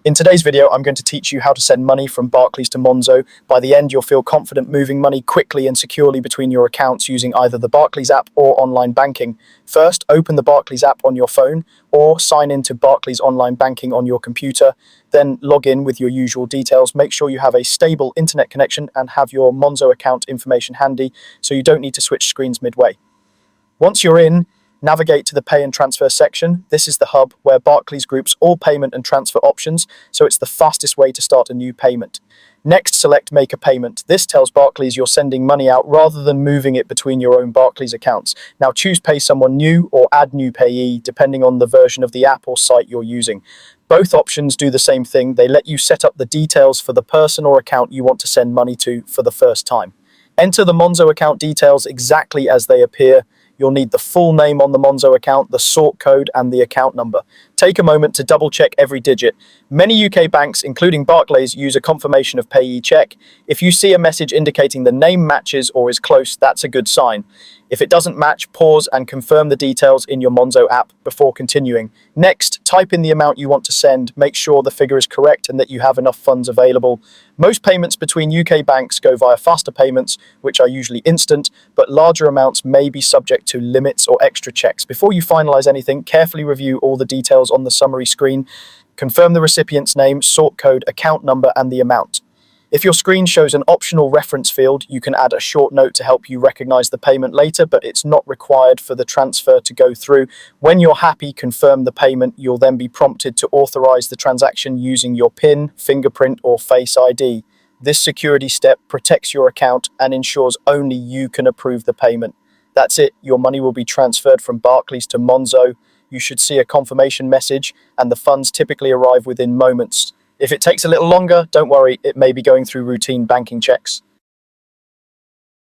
In today's video, I'm going to teach you how to send money from Barclays to Monzo. By the end, you'll feel confident moving money quickly and securely between your accounts using either the Barclays app or online banking. First, open the Barclays app on your phone or sign into Barclays online banking on your computer. Then log in with your usual details. Make sure you have a stable internet connection and have your Monzo account information handy so you don't need to switch screens midway. Once you're in, navigate to the Pay and Transfer section. This is the hub where Barclays groups all payment and transfer options, so it's the fastest way to start a new payment. Next, select Make a Payment. This tells Barclays you're sending money out rather than moving it between your own Barclays accounts. Now choose Pay Someone New or Add New Payee, depending on the version of the app or site you're using. Both options do the same thing. They let you set up the details for the person or account you want to send money to for the first time. Enter the Monzo account details exactly as they appear. You'll need the full name on the Monzo account, the sort code, and the account number. Take a moment to double-check every digit. Many UK banks, including Barclays, use a confirmation of payee check. If you see a message indicating the name matches or is close, that's a good sign. If it doesn't match, pause and confirm the details in your Monzo app before continuing. Next, type in the amount you want to send. Make sure the figure is correct and that you have enough funds available. Most payments between UK banks go via faster payments, which are usually instant, but larger amounts may be subject to limits or extra checks. Before you finalize anything, carefully review all the details on the summary screen. Confirm the recipient's name, sort code, account number, and the amount. If your screen shows an optional reference field, you can add a short note to help you recognize the payment later, but it's not required for the transfer to go through. When you're happy, confirm the payment. You'll then be prompted to authorize the transaction using your PIN, fingerprint, or Face ID. This security step protects your account and ensures only you can approve the payment. That's it. Your money will be transferred from Barclays to Monzo. You should see a confirmation message, and the funds typically arrive within moments. If it takes a little longer, don't worry, it may be going through routine banking checks.